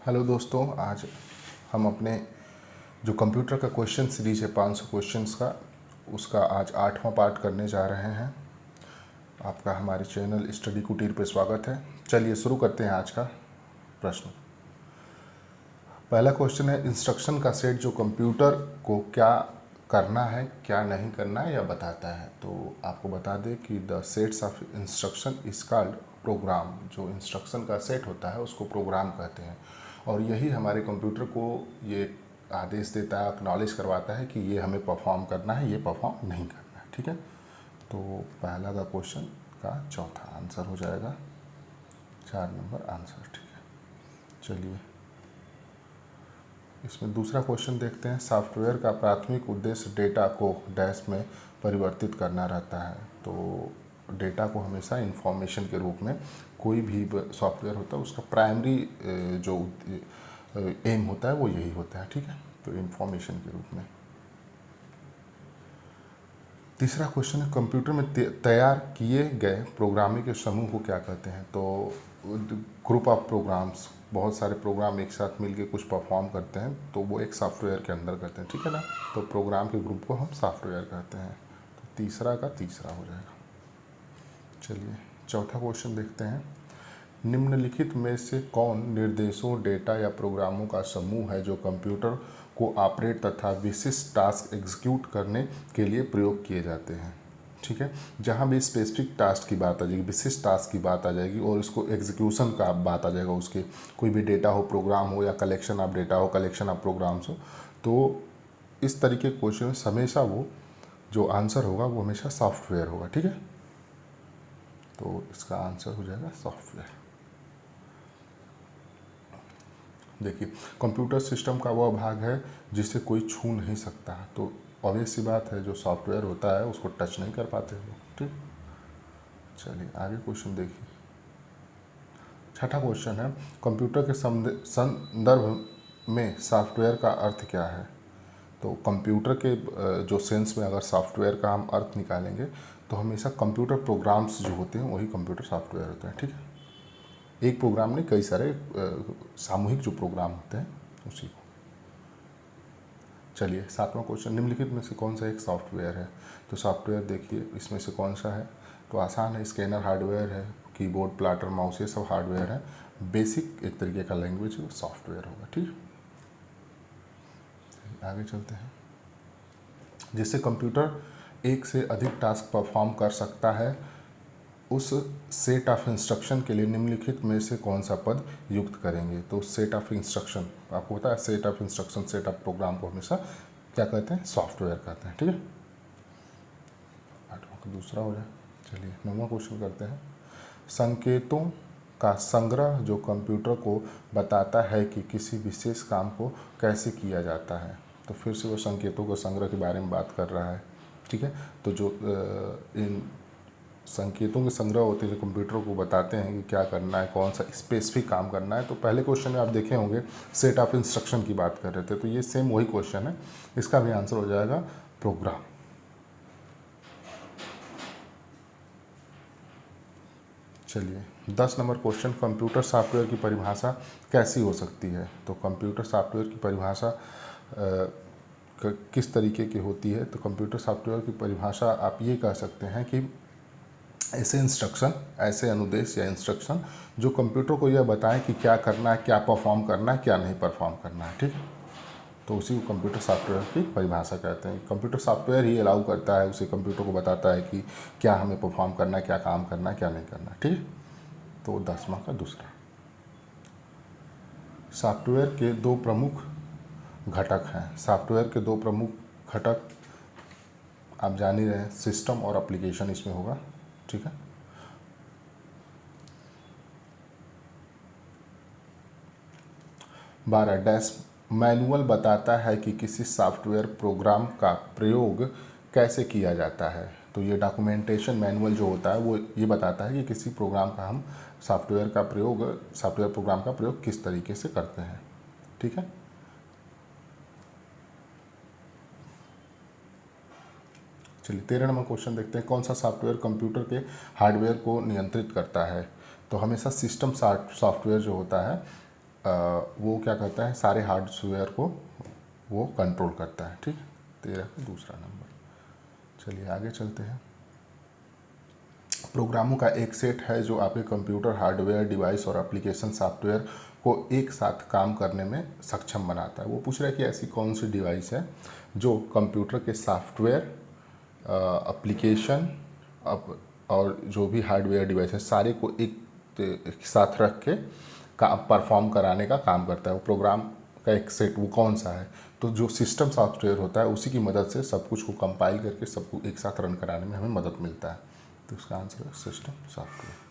Hello दोस्तों, आज हम अपने जो कंप्यूटर का क्वेश्चन सीरीज है 500 क्वेश्चंस का, उसका आज 8वां पार्ट करने जा रहे हैं। आपका हमारे चैनल स्टडी कुटीर पे स्वागत है। चलिए शुरू करते हैं आज का प्रश्न। पहला क्वेश्चन है, इंस्ट्रक्शन का सेट जो कंप्यूटर को क्या करना है क्या नहीं करना है यह बताता है। तो आपको बता दें कि the sets of instruction is called programme. जो इंस्ट्रक्शन का सेट होता है उसको प्रोग्राम कहते हैं, और यही हमारे कंप्यूटर को ये आदेश देता है, एक्नॉलेज करवाता है कि ये हमें परफॉर्म करना है, ये परफॉर्म नहीं करना है। ठीक है, तो पहला का क्वेश्चन का चौथा आंसर हो जाएगा 4 नंबर आंसर। ठीक है, चलिए इसमें दूसरा क्वेश्चन देखते हैं। सॉफ्टवेयर का प्राथमिक उद्देश्य डेटा को डैश में परिवर्तित करना रहता है। तो डेटा को हमेशा इंफॉर्मेशन के रूप में, कोई भी सॉफ्टवेयर होता है उसका प्राइमरी जो एम होता है वो यही होता है। ठीक है, तो इंफॉर्मेशन के रूप में। तीसरा क्वेश्चन है, कंप्यूटर में तैयार किए गए प्रोग्रामिंग के समूह को क्या कहते हैं। तो ग्रुप ऑफ प्रोग्राम्स, बहुत सारे प्रोग्राम एक साथ मिलके कुछ परफॉर्म करते हैं तो वो एक सॉफ्टवेयर के अंदर करते हैं। ठीक है ना, तो प्रोग्राम के ग्रुप को हम सॉफ्टवेयर कहते हैं। तो तीसरा का तीसरा हो जाएगा। चलिए चौथा क्वेश्चन देखते हैं। निम्नलिखित में से कौन निर्देशों, डेटा या प्रोग्रामों का समूह है जो कंप्यूटर को ऑपरेट तथा विशिष्ट टास्क एग्जीक्यूट करने के लिए प्रयोग किए जाते हैं। ठीक है, जहाँ भी स्पेसिफिक टास्क की बात आ जाएगी, विशिष्ट टास्क की बात आ जाएगी और इसको एग्जीक्यूशन का बात आ जाएगा, उसके कोई भी डेटा हो, प्रोग्राम हो या कलेक्शन ऑफ डेटा हो, कलेक्शन ऑफ प्रोग्राम्स हो, तो इस तरीके के क्वेश्चन हमेशा वो जो आंसर होगा वो हमेशा सॉफ्टवेयर होगा। ठीक है, तो इसका आंसर हो जाएगा सॉफ्टवेयर। देखिए, कंप्यूटर सिस्टम का वह भाग है जिसे कोई छू नहीं सकता, तो ऑब्वियस सी बात है जो सॉफ्टवेयर होता है उसको टच नहीं कर पाते लोग। ठीक, चलिए आगे क्वेश्चन देखिए। छठा क्वेश्चन है, कंप्यूटर के संदर्भ में सॉफ्टवेयर का अर्थ क्या है। तो कंप्यूटर के जो सेंस में अगर सॉफ्टवेयर का हम अर्थ निकालेंगे तो हमेशा कंप्यूटर प्रोग्राम्स जो होते हैं वही कंप्यूटर सॉफ्टवेयर होते हैं। ठीक है, एक प्रोग्राम नहीं, कई सारे सामूहिक जो प्रोग्राम होते हैं उसी को। चलिए सातवां क्वेश्चन, निम्नलिखित में से कौन सा एक सॉफ्टवेयर है। तो सॉफ्टवेयर देखिए इसमें से कौन सा है, तो आसान है, स्कैनर हार्डवेयर है, कीबोर्ड, प्लाटर, माउस, ये सब हार्डवेयर है। बेसिक एक तरीके का लैंग्वेज है, सॉफ्टवेयर होगा। ठीक, आगे चलते हैं। जिससे कंप्यूटर एक से अधिक टास्क परफॉर्म कर सकता है, उस सेट ऑफ इंस्ट्रक्शन के लिए निम्नलिखित में से कौन सा पद युक्त करेंगे। तो सेट ऑफ इंस्ट्रक्शन, आपको पता है set of instruction, set of program को हमेशा क्या कहते हैं, सॉफ्टवेयर कहते हैं। ठीक है, 8वां का दूसरा हो जाए। चलिए 9वां क्वेश्चन करते हैं। संकेतों का संग्रह जो कंप्यूटर को बताता है कि किसी विशेष काम को कैसे किया जाता है। तो फिर से वो संकेतों के संग्रह के बारे में बात कर रहा है। ठीक है, तो जो इन संकेतों के संग्रह होते हैं जो कंप्यूटर को बताते हैं कि क्या करना है, कौन सा स्पेसिफिक काम करना है। तो पहले क्वेश्चन में आप देखे होंगे सेट ऑफ इंस्ट्रक्शन की बात कर रहे थे, तो ये सेम वही क्वेश्चन है, इसका भी आंसर हो जाएगा प्रोग्राम। चलिए 10 नंबर क्वेश्चन, कंप्यूटर सॉफ्टवेयर की परिभाषा कैसी हो सकती है। तो कंप्यूटर सॉफ्टवेयर की परिभाषा किस तरीके की होती है। तो कंप्यूटर सॉफ्टवेयर की परिभाषा आप ये कह सकते हैं कि ऐसे इंस्ट्रक्शन, ऐसे अनुदेश या इंस्ट्रक्शन जो कंप्यूटर को यह बताएं कि क्या करना है, क्या परफॉर्म करना है, क्या नहीं परफॉर्म करना है। ठीक है, तो उसी को कंप्यूटर सॉफ्टवेयर की परिभाषा कहते हैं। कंप्यूटर सॉफ्टवेयर ही अलाउ करता है, उसे कंप्यूटर को बताता है कि क्या हमें परफॉर्म करना है, क्या काम करना है, क्या नहीं करना है। ठीक है, तो 10वां का दूसरा। सॉफ्टवेयर के दो प्रमुख घटक हैं। सॉफ्टवेयर के दो प्रमुख घटक आप जान ही रहे हैं, सिस्टम और एप्लीकेशन इसमें होगा। ठीक है, बारह डैश मैनुअल बताता है कि किसी सॉफ्टवेयर प्रोग्राम का प्रयोग कैसे किया जाता है। तो ये डॉक्यूमेंटेशन मैनुअल जो होता है वो ये बताता है कि किसी प्रोग्राम का हम सॉफ्टवेयर प्रोग्राम का प्रयोग किस तरीके से करते हैं। ठीक है, चलिए 13 नंबर क्वेश्चन देखते हैं। कौन सा सॉफ्टवेयर कंप्यूटर के हार्डवेयर को नियंत्रित करता है। तो हमेशा सिस्टम सॉफ्टवेयर जो होता है वो क्या करता है, सारे हार्डवेयर को वो कंट्रोल करता है। ठीक, 13 का दूसरा नंबर। चलिए आगे चलते हैं। प्रोग्रामों का एक सेट है जो आपके कंप्यूटर हार्डवेयर डिवाइस और एप्लीकेशन सॉफ्टवेयर को एक साथ काम करने में सक्षम बनाता है। वो पूछ रहा है कि ऐसी कौन सी डिवाइस है जो कंप्यूटर के सॉफ्टवेयर, एप्लीकेशन और जो भी हार्डवेयर डिवाइस है सारे को एक साथ रख के परफॉर्म कराने का काम करता है। वो प्रोग्राम का एक सेट वो कौन सा है? तो जो सिस्टम सॉफ्टवेयर होता है उसी की मदद से सब कुछ को कंपाइल करके सबको एक साथ रन कराने में हमें मदद मिलता है। तो उसका आंसर है system software.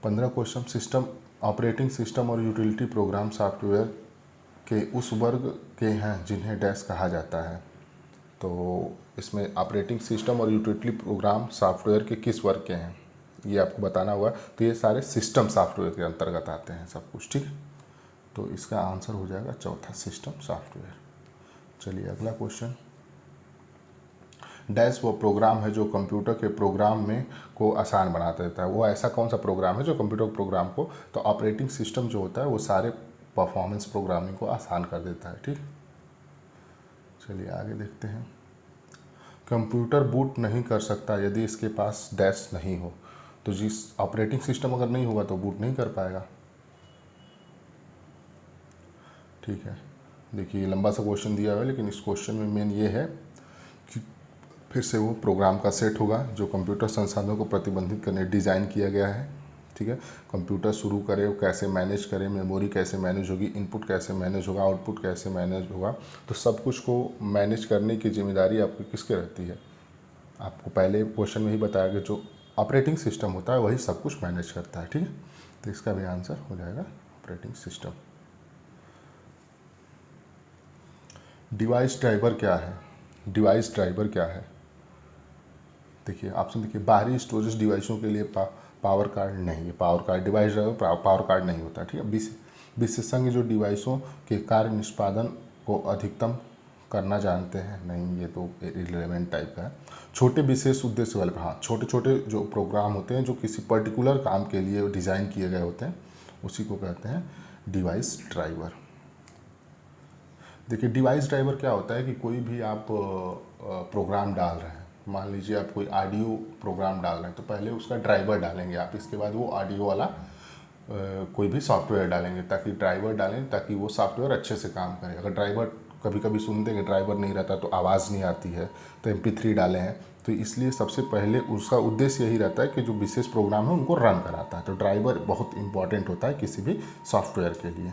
15 question, system operating system और यूटिलिटी प्रोग्राम सॉफ्टवेयर के उस वर्ग के हैं जिन्हें डैश कहा जाता है। तो इसमें ऑपरेटिंग सिस्टम और यूटिलिटी प्रोग्राम सॉफ्टवेयर के किस वर्ग के हैं ये आपको बताना होगा। तो ये सारे सिस्टम सॉफ्टवेयर के अंतर्गत आते हैं सब कुछ। ठीक है, तो इसका आंसर हो जाएगा चौथा, सिस्टम सॉफ्टवेयर। चलिए अगला क्वेश्चन। डैश वो प्रोग्राम है जो कंप्यूटर के प्रोग्राम में को आसान बना देता है। वो ऐसा कौन सा प्रोग्राम है जो कंप्यूटर प्रोग्राम को, तो ऑपरेटिंग सिस्टम जो होता है वो सारे परफॉर्मेंस प्रोग्रामिंग को आसान कर देता है। ठीक, चलिए आगे देखते हैं। कंप्यूटर बूट नहीं कर सकता यदि इसके पास डैश नहीं हो। तो जिस ऑपरेटिंग सिस्टम अगर नहीं होगा तो बूट नहीं कर पाएगा। ठीक है, देखिए लंबा सा क्वेश्चन दिया हुआ है लेकिन इस क्वेश्चन में मेन ये है कि फिर से वो प्रोग्राम का सेट होगा जो कंप्यूटर संसाधनों को प्रतिबंधित करने डिज़ाइन किया गया है। ठीक है, कंप्यूटर शुरू करे वो कैसे मैनेज करे, मेमोरी कैसे मैनेज होगी, इनपुट कैसे मैनेज होगा, आउटपुट कैसे मैनेज होगा। तो सब कुछ को मैनेज करने की जिम्मेदारी आपकी किसकी रहती है? आपको पहले क्वेश्चन में ही बताया कि जो ऑपरेटिंग सिस्टम होता है वही सब कुछ मैनेज करता है। ठीक है, तो इसका भी आंसर हो जाएगा ऑपरेटिंग सिस्टम। डिवाइस ड्राइवर क्या है? डिवाइस ड्राइवर क्या है? देखिए ऑप्शन देखिए, बाहरी स्टोरेज डिवाइसों के लिए पावर कार्ड नहीं है। Power card device driver power card नहीं होता। ठीक है, विशेषज्ञ जो डिवाइसों के कार्य निष्पादन को अधिकतम करना जानते हैं, नहीं ये तो इररिलेवेंट टाइप का है। छोटे विशेष उद्देश्य वाले, हाँ छोटे छोटे जो प्रोग्राम होते हैं जो किसी पर्टिकुलर काम के लिए डिज़ाइन किए गए होते हैं उसी को कहते हैं डिवाइस ड्राइवर। देखिए डिवाइस ड्राइवर क्या होता है कि कोई भी आप प्रोग्राम डाल रहे हैं, मान लीजिए आप कोई ऑडियो प्रोग्राम डाल रहे हैं तो पहले उसका ड्राइवर डालेंगे आप, इसके बाद वो ऑडियो वाला कोई भी सॉफ्टवेयर डालेंगे ताकि ड्राइवर डालें ताकि वो सॉफ्टवेयर अच्छे से काम करे। अगर ड्राइवर कभी कभी सुनते हैं कि ड्राइवर नहीं रहता तो आवाज़ नहीं आती है, तो MP3 डाले हैं, तो इसलिए सबसे पहले उसका उद्देश्य यही रहता है कि जो विशेष प्रोग्राम है उनको रन कराता है। तो ड्राइवर बहुत इंपॉर्टेंट होता है किसी भी सॉफ्टवेयर के लिए।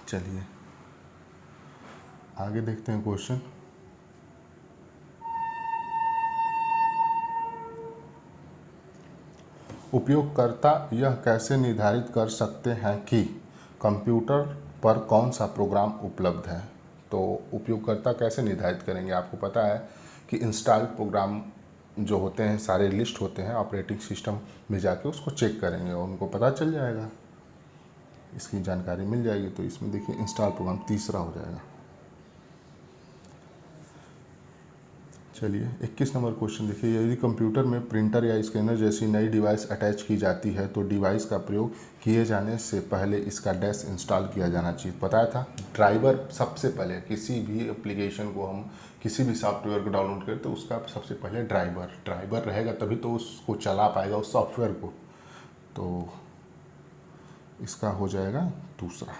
चलिए आगे देखते हैं क्वेश्चन। उपयोगकर्ता यह कैसे निर्धारित कर सकते हैं कि कंप्यूटर पर कौन सा प्रोग्राम उपलब्ध है? तो उपयोगकर्ता कैसे निर्धारित करेंगे? आपको पता है कि इंस्टॉल प्रोग्राम जो होते हैं सारे लिस्ट होते हैं, ऑपरेटिंग सिस्टम में जाके उसको चेक करेंगे और उनको पता चल जाएगा, इसकी जानकारी मिल जाएगी। तो इसमें देखिए इंस्टॉल प्रोग्राम तीसरा हो जाएगा। चलिए 21 नंबर क्वेश्चन देखिए, यदि कंप्यूटर में प्रिंटर या स्कैनर जैसी नई डिवाइस अटैच की जाती है तो डिवाइस का प्रयोग किए जाने से पहले इसका डैश इंस्टॉल किया जाना चाहिए। बताया था ड्राइवर सबसे पहले, किसी भी एप्लीकेशन को हम किसी भी सॉफ्टवेयर को डाउनलोड करें तो उसका सबसे पहले ड्राइवर रहेगा तभी तो उसको चला पाएगा उस सॉफ्टवेयर को। तो इसका हो जाएगा दूसरा।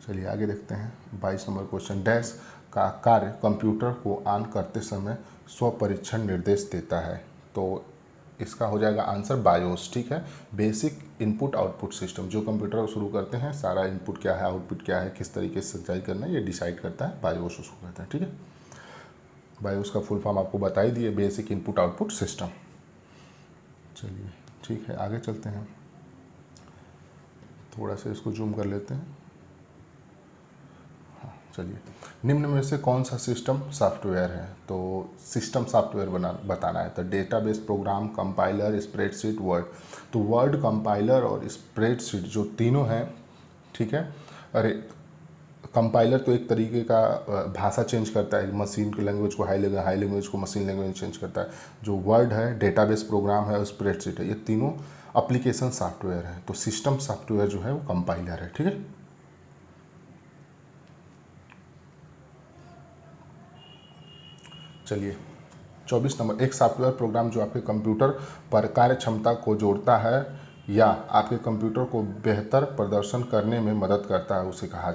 चलिए आगे देखते हैं 22 नंबर क्वेश्चन। डैश का कार्य कंप्यूटर को ऑन करते समय स्व परीक्षण निर्देश देता है। तो इसका हो जाएगा आंसर बायोस। ठीक है, बेसिक इनपुट आउटपुट सिस्टम। जो कंप्यूटर को शुरू करते हैं सारा इनपुट क्या है, आउटपुट क्या है, किस तरीके से संचालित करना है, ये डिसाइड करता है बायोस, उसको कहते हैं। ठीक है, बायोस का फुल फॉर्म आपको बता ही दिए, बेसिक इनपुट आउटपुट सिस्टम। चलिए ठीक है आगे चलते हैं, थोड़ा सा इसको जूम कर लेते हैं। चलिए, निम्न में से कौन सा सिस्टम सॉफ्टवेयर है? तो सिस्टम सॉफ्टवेयर बताना है। तो database program, compiler, spreadsheet, word. तो वर्ड, कंपाइलर और स्प्रेडशीट जो तीनों हैं, ठीक है। अरे कंपाइलर तो एक तरीके का भाषा चेंज करता है, मशीन की लैंग्वेज को हाई लैंग्वेज को मशीन लैंग्वेज चेंज करता है। जो वर्ड है डेटाबेस प्रोग्राम है और स्प्रेडशीट है, ये तीनों एप्लीकेशन सॉफ्टवेयर है, तो सिस्टम सॉफ्टवेयर जो है वो कंपाइलर है। ठीक है, चलिए 24 नंबर, एक सॉफ्टवेयर प्रोग्राम जो आपके कंप्यूटर पर कार्य क्षमता को जोड़ता है या आपके कंप्यूटर को बेहतर प्रदर्शन करने में मदद करता है, उसे कहा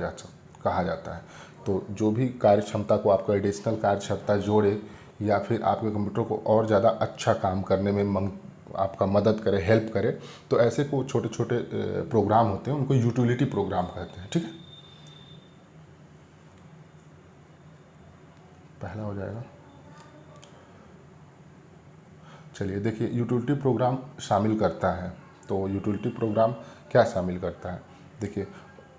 जाता है। तो जो भी कार्य क्षमता को आपको एडिशनल कार्य क्षमता जोड़े या फिर आपके कंप्यूटर को और ज़्यादा अच्छा काम करने में आपका मदद करे, हेल्प करे, तो ऐसे को छोटे छोटे प्रोग्राम होते हैं, उनको यूटिलिटी प्रोग्राम कहते हैं। ठीक है, पहला हो जाएगा। चलिए देखिए, यूटिलिटी प्रोग्राम शामिल करता है, तो यूटिलिटी प्रोग्राम क्या शामिल करता है, देखिए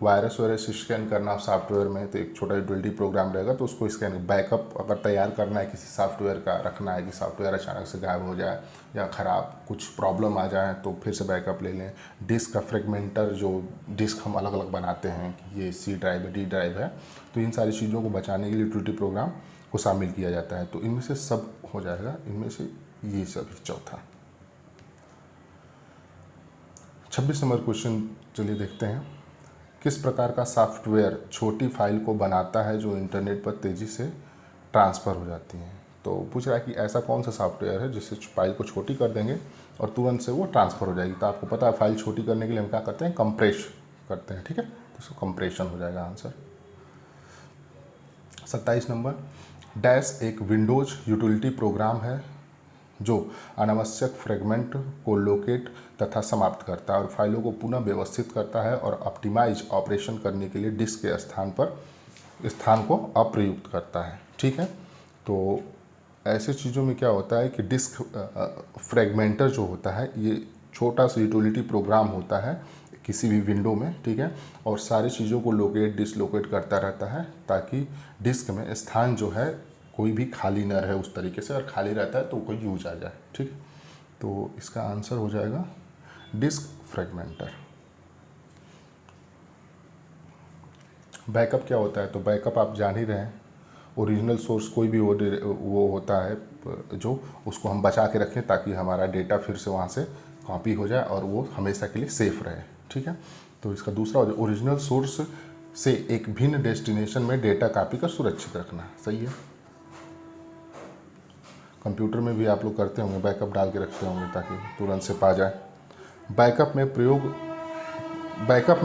वायरस स्कैन करना सॉफ्टवेयर में, तो एक छोटा यूटिलिटी प्रोग्राम रहेगा, तो उसको स्कैन, बैकअप अगर तैयार करना है किसी सॉफ्टवेयर का, रखना है कि सॉफ्टवेयर अचानक से गायब हो जाए या ख़राब कुछ प्रॉब्लम आ जाए तो फिर से बैकअप ले लें। डिस्क का फ्रेगमेंटर, जो डिस्क हम अलग अलग बनाते हैं कि ये C ड्राइव है, D ड्राइव है, तो इन सारी चीज़ों को बचाने के लिए यूटिलिटी प्रोग्राम को शामिल किया जाता है। तो इनमें से सब हो जाएगा, इनमें से ये सभी चौथा। 26 नंबर क्वेश्चन चलिए देखते हैं, किस प्रकार का सॉफ्टवेयर छोटी फाइल को बनाता है जो इंटरनेट पर तेज़ी से ट्रांसफ़र हो जाती है। तो पूछ रहा है कि ऐसा कौन सा सॉफ्टवेयर है जिससे फाइल को छोटी कर देंगे और तुरंत से वो ट्रांसफ़र हो जाएगी। तो आपको पता है फाइल छोटी करने के लिए हम क्या करते हैं, कंप्रेस करते हैं। ठीक है, तो उसको कंप्रेशन हो जाएगा आंसर। 27 नंबर, डैश एक विंडोज यूटिलिटी प्रोग्राम है जो अनावश्यक फ्रेगमेंट को लोकेट तथा समाप्त करता है और फाइलों को पुनः व्यवस्थित करता है और ऑप्टिमाइज ऑपरेशन करने के लिए डिस्क के स्थान को अप्रयुक्त करता है। ठीक है, तो ऐसे चीज़ों में क्या होता है कि डिस्क फ्रेगमेंटर जो होता है, ये छोटा सा यूटिलिटी प्रोग्राम होता है किसी भी विंडो में। ठीक है, और सारी चीज़ों को लोकेट डिसलोकेट करता रहता है ताकि डिस्क में स्थान जो है कोई भी खाली न रहे उस तरीके से, और खाली रहता है तो कोई यूज आ जाए। ठीक है, तो इसका आंसर हो जाएगा डिस्क फ्रेगमेंटर। बैकअप क्या होता है, तो बैकअप आप जान ही रहे हैं, ओरिजिनल सोर्स कोई भी वो होता है जो उसको हम बचा के रखें ताकि हमारा डेटा फिर से वहाँ से कॉपी हो जाए और वो हमेशा के लिए सेफ रहे। ठीक है, तो इसका दूसरा हो जाए ओरिजिनल सोर्स से एक भिन्न डेस्टिनेशन में डेटा कॉपी कर सुरक्षित रखना। सही है, कंप्यूटर में भी आप लोग करते होंगे, बैकअप डाल के रखते होंगे ताकि तुरंत से पा जाए। बैकअप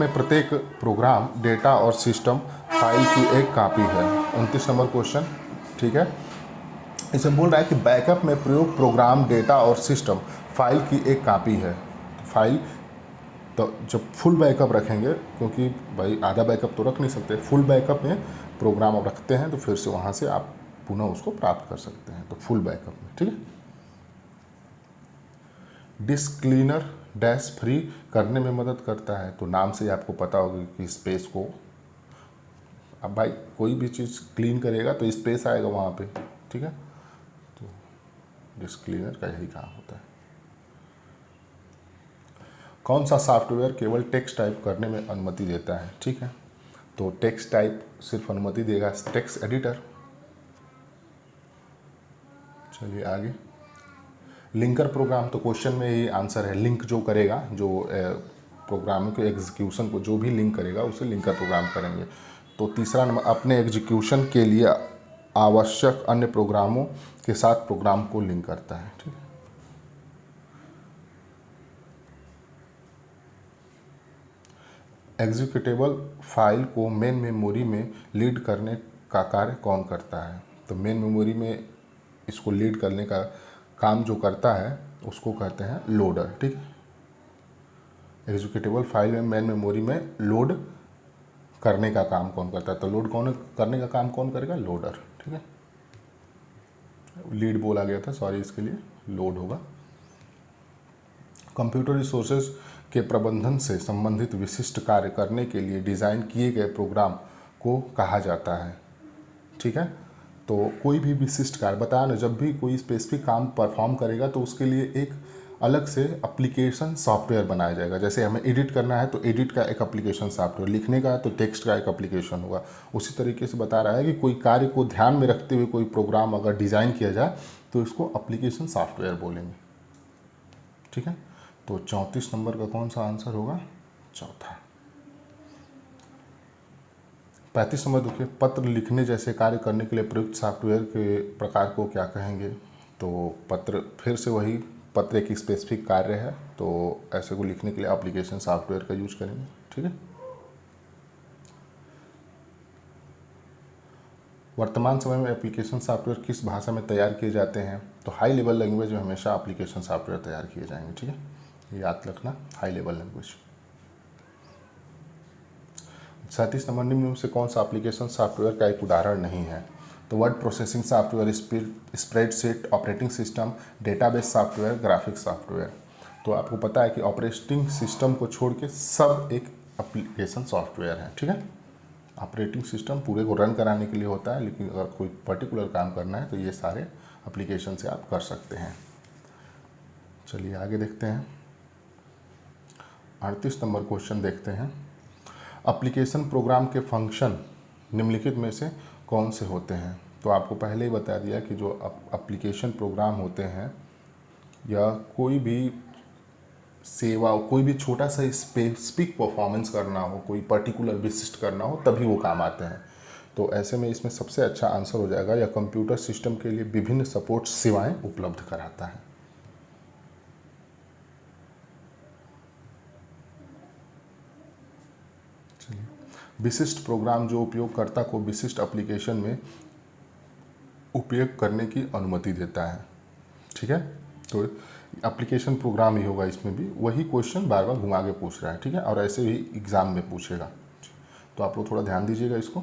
में प्रत्येक प्रोग्राम, डेटा और सिस्टम फाइल की एक कॉपी है। 29 नंबर क्वेश्चन। ठीक है, इसे बोल रहा है कि बैकअप में प्रयोग प्रोग्राम, डेटा और सिस्टम फाइल की एक कॉपी है। फाइल तो जब फुल बैकअप रखेंगे, क्योंकि भाई आधा बैकअप तो रख नहीं सकते, फुल बैकअप में प्रोग्राम आप रखते हैं तो फिर से वहाँ से आप पुनः उसको प्राप्त कर सकते हैं, तो फुल बैकअप में। ठीक है, डिस्क क्लीनर डैश फ्री करने में मदद करता है, तो नाम से ही आपको पता होगा कि स्पेस को, अब भाई कोई भी चीज़ क्लीन करेगा तो स्पेस आएगा वहाँ पे। ठीक है, तो डिस्क क्लीनर का यही काम होता है। कौन सा सॉफ्टवेयर केवल टेक्स्ट टाइप करने में अनुमति देता है। ठीक है, तो टेक्स्ट टाइप सिर्फ अनुमति देगा टेक्स्ट एडिटर। चलिए आगे, लिंकर प्रोग्राम, तो क्वेश्चन में ही आंसर है, लिंक जो करेगा, जो प्रोग्राम के एग्जीक्यूशन को जो भी लिंक करेगा उसे लिंकर प्रोग्राम करेंगे। तो तीसरा नंबर, अपने एग्जीक्यूशन के लिए आवश्यक अन्य प्रोग्रामों के साथ प्रोग्राम को लिंक करता है। ठीक है, एग्जीक्यूटेबल फाइल को मेन मेमोरी में लीड करने का कार्य कौन करता है। तो मेन मेमोरी में इसको लीड करने का काम जो करता है उसको कहते हैं लोडर। ठीक है, एग्जीक्यूटेबल फाइल में मेन मेमोरी में लोड करने का काम कौन करता है, तो लोड कौन करने का काम कौन करेगा, लोडर। ठीक है, लीड बोला गया था, सॉरी, इसके लिए लोड होगा। कंप्यूटर रिसोर्सेज के प्रबंधन से संबंधित विशिष्ट कार्य करने के लिए डिज़ाइन किए गए प्रोग्राम को कहा जाता है। ठीक है, तो कोई भी विशिष्ट कार्य बताया ना, जब भी कोई स्पेसिफिक काम परफॉर्म करेगा तो उसके लिए एक अलग से एप्लीकेशन सॉफ्टवेयर बनाया जाएगा। जैसे हमें एडिट करना है तो एडिट का एक एप्लीकेशन सॉफ्टवेयर, लिखने का है तो टेक्स्ट का एक एप्लीकेशन होगा। उसी तरीके से बता रहा है कि कोई कार्य को ध्यान में रखते हुए कोई प्रोग्राम अगर डिज़ाइन किया जाए तो इसको एप्लीकेशन सॉफ्टवेयर बोलेंगे। ठीक है, तो 34 नंबर का कौन सा आंसर होगा? चौथा। 35 नंबर देखिए, पत्र लिखने जैसे कार्य करने के लिए प्रयुक्त सॉफ्टवेयर के प्रकार को क्या कहेंगे? तो पत्र, फिर से वही, पत्र एक स्पेसिफिक कार्य है, तो ऐसे को लिखने के लिए एप्लीकेशन सॉफ्टवेयर का यूज करेंगे। ठीक है। वर्तमान समय में एप्लीकेशन सॉफ्टवेयर किस भाषा में तैयार किए जाते हैं? तो हाई लेवल लैंग्वेज में हमेशा एप्लीकेशन सॉफ्टवेयर तैयार किए जाएंगे। ठीक है, ये याद रखना, हाई लेवल लैंग्वेज। 37 नंबर, निम्न में से कौन सा एप्लीकेशन सॉफ्टवेयर का एक उदाहरण नहीं है? तो word processing software, spreadsheet, operating system, database software, graphics software. तो आपको पता है कि ऑपरेटिंग सिस्टम को छोड़ के सब एक एप्लीकेशन सॉफ्टवेयर है। ठीक है, ऑपरेटिंग सिस्टम पूरे को रन कराने के लिए होता है, लेकिन अगर कोई पर्टिकुलर काम करना है तो ये सारे एप्लीकेशन से आप कर सकते हैं। चलिए आगे देखते हैं। 38 नंबर क्वेश्चन देखते हैं। एप्लीकेशन प्रोग्राम के फंक्शन निम्नलिखित में से कौन से होते हैं? तो आपको पहले ही बता दिया कि जो एप्लीकेशन प्रोग्राम होते हैं या कोई भी सेवा, कोई भी छोटा सा स्पेसिफिक परफॉर्मेंस करना हो, कोई पर्टिकुलर विशिष्ट करना हो, तभी वो काम आते हैं। तो ऐसे में इसमें सबसे अच्छा आंसर हो जाएगा, या कंप्यूटर सिस्टम के लिए विभिन्न सपोर्ट सेवाएं उपलब्ध कराता है। चलिए, विशिष्ट प्रोग्राम जो उपयोगकर्ता को विशिष्ट एप्लीकेशन में उपयोग करने की अनुमति देता है। ठीक है, तो एप्लीकेशन प्रोग्राम ही होगा, इसमें भी वही क्वेश्चन बार बार घुमा के पूछ रहा है। ठीक है, और ऐसे ही एग्जाम में पूछेगा, तो आप लोग थोड़ा ध्यान दीजिएगा इसको।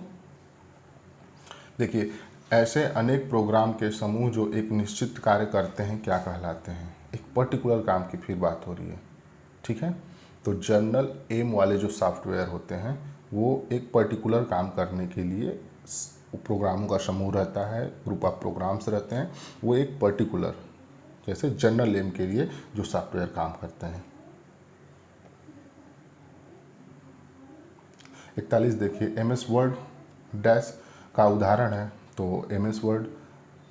देखिए, ऐसे अनेक प्रोग्राम के समूह जो एक निश्चित कार्य करते हैं क्या कहलाते हैं? एक पर्टिकुलर काम की फिर बात हो रही है। ठीक है, तो जनरल एम वाले जो सॉफ्टवेयर होते हैं वो एक पर्टिकुलर काम करने के लिए प्रोग्रामों का समूह रहता है, ग्रुप ऑफ प्रोग्राम्स रहते हैं, वो एक पर्टिकुलर, जैसे जनरल एम के लिए जो सॉफ्टवेयर काम करते हैं। 41 देखिए, एमएस वर्ड डैश का उदाहरण है। तो एमएस वर्ड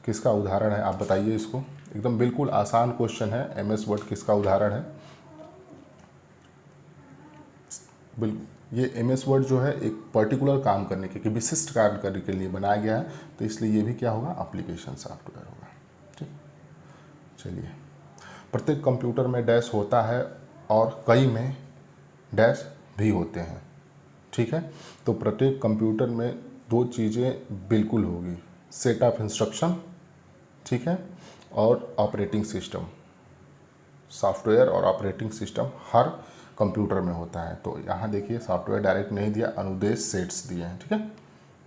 किसका उदाहरण है, आप बताइए इसको। एकदम बिल्कुल आसान क्वेश्चन है, एमएस वर्ड किसका उदाहरण है? बिल्कुल, ये एमएस वर्ड जो है एक पर्टिकुलर काम करने के, विशिष्ट कार्य करने के लिए बनाया गया है, तो इसलिए ये भी क्या होगा? एप्लीकेशन सॉफ्टवेयर होगा। ठीक, चलिए, प्रत्येक कंप्यूटर में डैश होता है और कई में डैश भी होते हैं। ठीक है, तो प्रत्येक कंप्यूटर में दो चीज़ें बिल्कुल होगी, सेट ऑफ इंस्ट्रक्शन, ठीक है, और ऑपरेटिंग सिस्टम। सॉफ्टवेयर और ऑपरेटिंग सिस्टम हर कंप्यूटर में होता है। तो यहाँ देखिए, सॉफ्टवेयर डायरेक्ट नहीं दिया, अनुदेश सेट्स दिए हैं। ठीक है,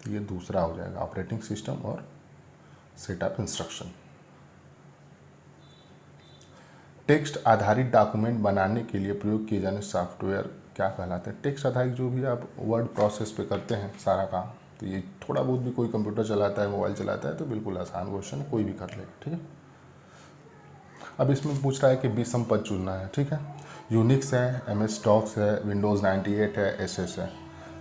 तो ये दूसरा हो जाएगा, ऑपरेटिंग सिस्टम और सेट ऑफ इंस्ट्रक्शन। टेक्स्ट आधारित डॉक्यूमेंट बनाने के लिए प्रयोग किए जाने सॉफ्टवेयर क्या कहलाते हैं? टेक्स्ट आधारित जो भी आप वर्ड प्रोसेस पे करते हैं सारा काम, तो ये थोड़ा बहुत भी कोई कंप्यूटर चलाता है, मोबाइल चलाता है, तो बिल्कुल आसान क्वेश्चन है, कोई भी कर लेगा। ठीक है, अब इसमें पूछ रहा है कि विषम पद चुनना है। ठीक है, यूनिक्स है, MS डॉक्स है, विंडोज़ 98 है, SS है।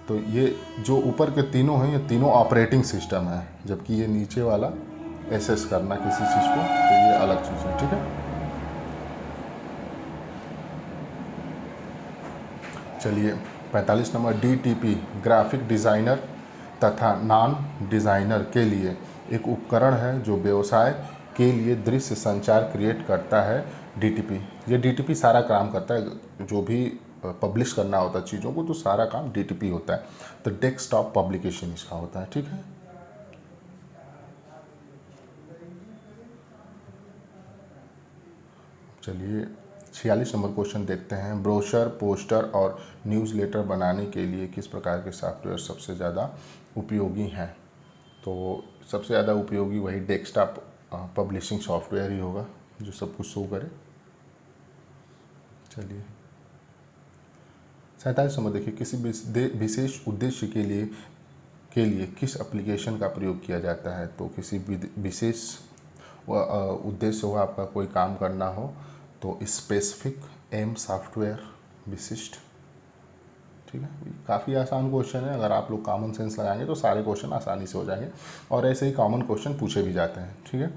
तो ये जो ऊपर के तीनों हैं, ये तीनों ऑपरेटिंग सिस्टम है, जबकि ये नीचे वाला SS करना किसी चीज़ को, तो ये अलग चीज़ है। ठीक है, चलिए 45 नंबर, DTP ग्राफिक डिज़ाइनर तथा नॉन डिज़ाइनर के लिए एक उपकरण है जो व्यवसाय के लिए दृश्य संचार क्रिएट करता है। DTP, ये DTP सारा काम करता है, जो भी पब्लिश करना होता है चीज़ों को, तो सारा काम DTP होता है। तो डेस्कटॉप पब्लिकेशन इसका होता है। ठीक है, चलिए 46 नंबर क्वेश्चन देखते हैं। ब्रोशर, पोस्टर और न्यूज़लेटर बनाने के लिए किस प्रकार के सॉफ्टवेयर सबसे ज़्यादा उपयोगी हैं? तो सबसे ज़्यादा उपयोगी वही डेस्कटॉप पब्लिशिंग सॉफ्टवेयर ही होगा, जो सब कुछ शो करे। चलिए 47 नंबर देखिए, किसी विशेष उद्देश्य के लिए किस एप्लीकेशन का प्रयोग किया जाता है? तो किसी विशेष उद्देश्य हो, आपका कोई काम करना हो, तो स्पेसिफिक एम सॉफ्टवेयर, विशिष्ट। ठीक है, काफ़ी आसान क्वेश्चन है, अगर आप लोग कॉमन सेंस लगाएंगे तो सारे क्वेश्चन आसानी से हो जाएंगे, और ऐसे ही कॉमन क्वेश्चन पूछे भी जाते हैं। ठीक है,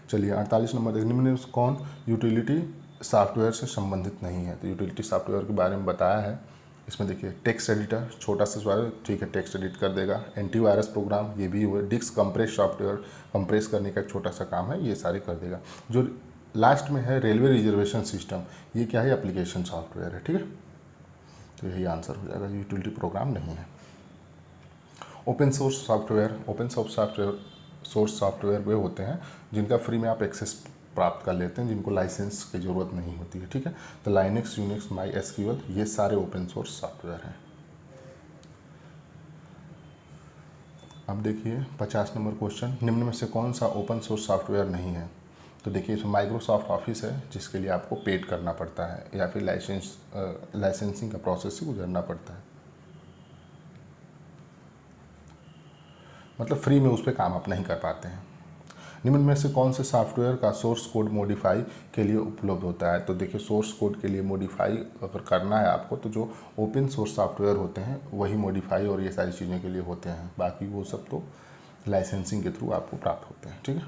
चलिए 48 नंबर देखिए, निम्न में कौन यूटिलिटी सॉफ्टवेयर से संबंधित नहीं है। तो यूटिलिटी सॉफ्टवेयर के बारे में बताया है। इसमें देखिए टेक्स्ट एडिटर, छोटा सा सॉफ्टवेयर, ठीक है, टेक्स्ट एडिट कर देगा। एंटीवायरस प्रोग्राम, ये भी हुआ। डिस्क कंप्रेस सॉफ्टवेयर, कंप्रेस करने का एक छोटा सा काम है, ये सारे कर देगा। जो लास्ट में है रेलवे रिजर्वेशन सिस्टम, ये क्या है, एप्लीकेशन सॉफ्टवेयर है, ठीक है। तो यही आंसर हो जाएगा, यूटिलिटी प्रोग्राम नहीं है। Open source software, open source software वे होते हैं जिनका फ्री में आप एक्सेस प्राप्त कर लेते हैं, जिनको लाइसेंस की ज़रूरत नहीं होती है, ठीक है। तो लाइनक्स, यूनिक्स, माई एसक्यूएल, ये सारे ओपन सोर्स सॉफ्टवेयर हैं। अब देखिए 50 नंबर क्वेश्चन, निम्न में से कौन सा ओपन सोर्स सॉफ्टवेयर नहीं है। तो देखिए इसमें माइक्रोसॉफ्ट ऑफिस है, जिसके लिए आपको पेड करना पड़ता है या फिर लाइसेंसिंग का प्रोसेस से गुजरना पड़ता है, मतलब फ्री में उस पर काम आप नहीं कर पाते हैं। निम्न में से कौन से सॉफ्टवेयर का सोर्स कोड मॉडिफाई के लिए उपलब्ध होता है। तो देखिए सोर्स कोड के लिए मॉडिफाई अगर करना है आपको, तो जो ओपन सोर्स सॉफ्टवेयर होते हैं वही मॉडिफाई और ये सारी चीज़ों के लिए होते हैं, बाकी वो सब तो लाइसेंसिंग के थ्रू आपको प्राप्त होते हैं, ठीक है।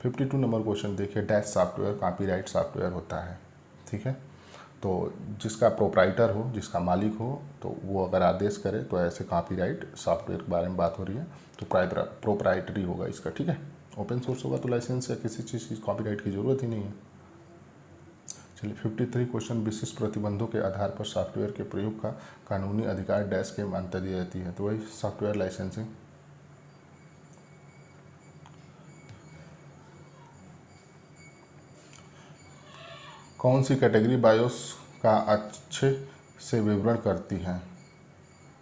52 नंबर क्वेश्चन देखिए, डैश सॉफ्टवेयर कॉपीराइट सॉफ्टवेयर होता है, ठीक है। तो जिसका प्रोप्राइटर हो, जिसका मालिक हो, तो वो अगर आदेश करे तो ऐसे कॉपीराइट सॉफ्टवेयर के बारे में बात हो रही है, तो प्रोप्राइटरी होगा इसका, ठीक है। ओपन सोर्स होगा तो लाइसेंस या किसी चीज़ की कॉपीराइट की ज़रूरत ही नहीं है। चलिए 53 क्वेश्चन, विशिष्ट प्रतिबंधों के आधार पर सॉफ्टवेयर के प्रयोग का कानूनी अधिकार डैश के मान्यता दी जाती है। तो वही सॉफ्टवेयर लाइसेंसिंग। कौन सी कैटेगरी बायोस का अच्छे से विवरण करती है।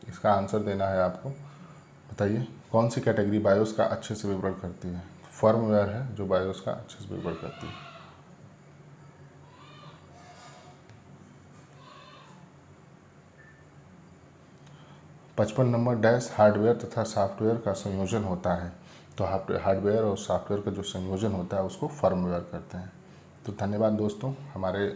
इसका आंसर देना है आपको, बताइए कौन सी कैटेगरी बायोस का अच्छे से विवरण करती है। फर्मवेयर है जो बायोस का अच्छे से विवरण करती है। 55 नंबर, डैश हार्डवेयर तथा सॉफ्टवेयर का संयोजन होता है। तो हार्डवेयर और सॉफ्टवेयर का जो संयोजन होता है उसको फर्मवेयर कहते हैं। तो धन्यवाद दोस्तों, हमारे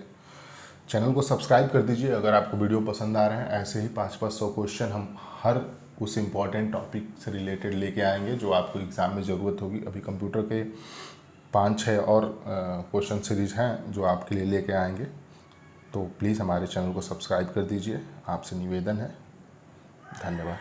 चैनल को सब्सक्राइब कर दीजिए अगर आपको वीडियो पसंद आ रहे हैं। ऐसे ही 500 क्वेश्चन हम हर उस इम्पॉर्टेंट टॉपिक से रिलेटेड लेके आएंगे जो आपको एग्ज़ाम में ज़रूरत होगी। अभी कंप्यूटर के 5-6 और क्वेश्चन सीरीज हैं जो आपके लिए लेके आएंगे। तो प्लीज़ हमारे चैनल को सब्सक्राइब कर दीजिए, आपसे निवेदन है। धन्यवाद।